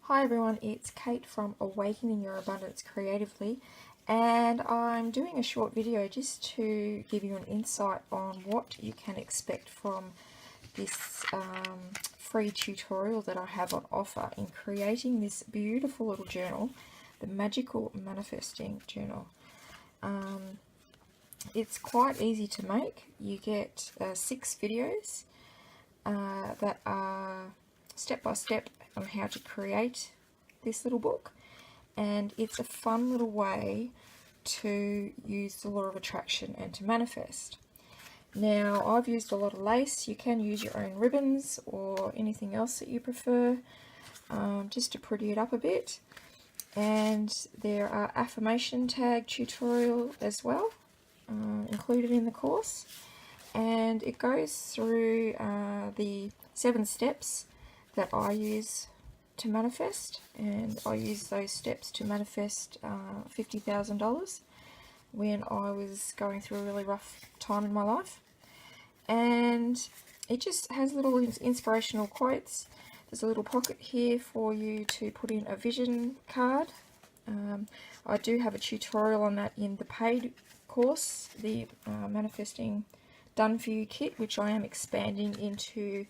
Hi everyone, it's Kate from Awakening Your Abundance Creatively, and I'm doing a short video just to give you an insight on what you can expect from this free tutorial that I have on offer in creating this beautiful little journal, the Magical Manifesting Journal. It's quite easy to make. You get 6 videos that are step by step on how to create this little book, and it's a fun little way to use the law of attraction and to manifest. Now, I've used a lot of lace. You can use your own ribbons or anything else that you prefer, just to pretty it up a bit. And there are affirmation tag tutorial as well, included in the course, and it goes through the 7 steps that I use to manifest, and I use those steps to manifest $50,000 when I was going through a really rough time in my life. And it just has little inspirational quotes. There's a little pocket here for you to put in a vision card. I do have a tutorial on that in the paid course, the Manifesting Done For You kit, which I am expanding into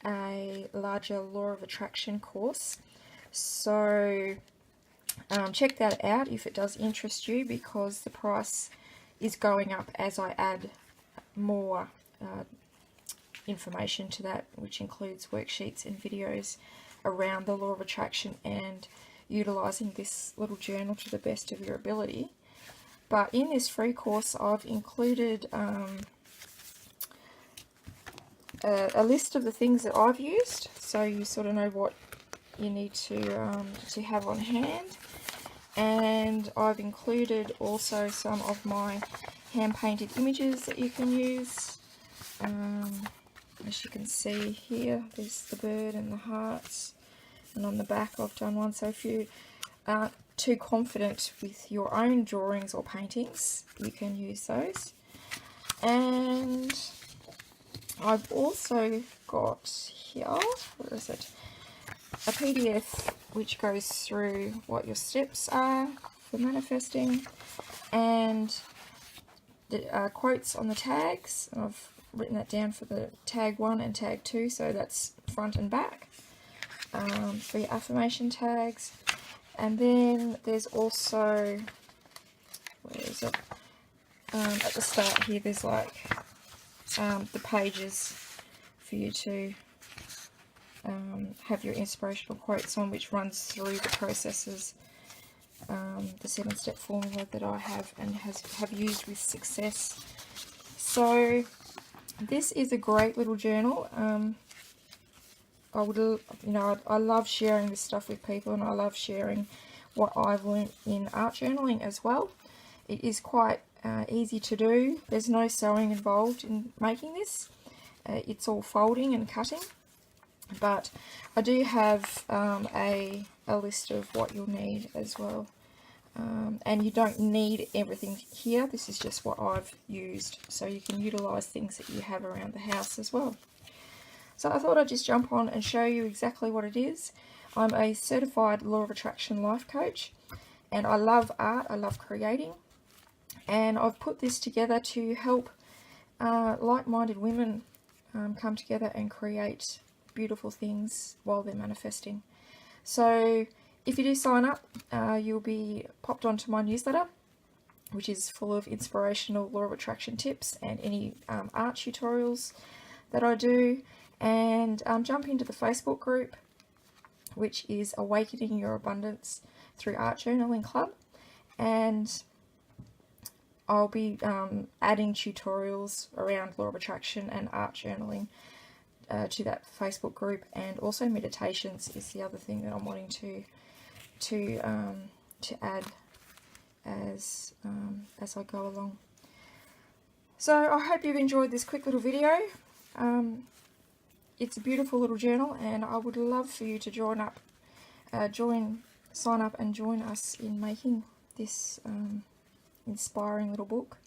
a larger law of attraction course. So check that out if it does interest you, because the price is going up as I add more information to that, which includes worksheets and videos around the law of attraction and utilizing this little journal to the best of your ability. But in this free course, I've included a list of the things that I've used, so you sort of know what you need to have on hand. And I've included also some of my hand-painted images that you can use. As you can see here, there's the bird and the hearts, and on the back I've done one. So if you aren't too confident with your own drawings or paintings, you can use those. And I've also got here, where is it, a PDF which goes through what your steps are for manifesting, and the quotes on the tags. I've written that down for the tag 1 and tag 2, so that's front and back for your affirmation tags. And then there's also, where is it, at the start here there's like the pages for you to have your inspirational quotes on, which runs through the processes, the 7-step formula that I have and have used with success. So this is a great little journal. I love sharing this stuff with people, and I love sharing what I've learned in art journaling as well. It is quite easy to do. There's no sewing involved in making this. It's all folding and cutting. But I do have a list of what you'll need as well. And you don't need everything here. This is just what I've used. So you can utilize things that you have around the house as well. So I thought I'd just jump on and show you exactly what it is. I'm a certified law of attraction life coach, and I love art. I love creating. And I've put this together to help like-minded women come together and create beautiful things while they're manifesting. So if you do sign up, you'll be popped onto my newsletter, which is full of inspirational law of attraction tips and any art tutorials that I do. And jump into the Facebook group, which is Awakening Your Abundance Through Art Journaling Club. And I'll be adding tutorials around law of attraction and art journaling to that Facebook group, and also meditations is the other thing that I'm wanting to add as I go along. So I hope you've enjoyed this quick little video. It's a beautiful little journal, and I would love for you to sign up and join us in making this inspiring little book.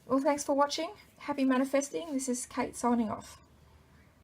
Well, thanks for watching. Happy manifesting. This is Kate signing off.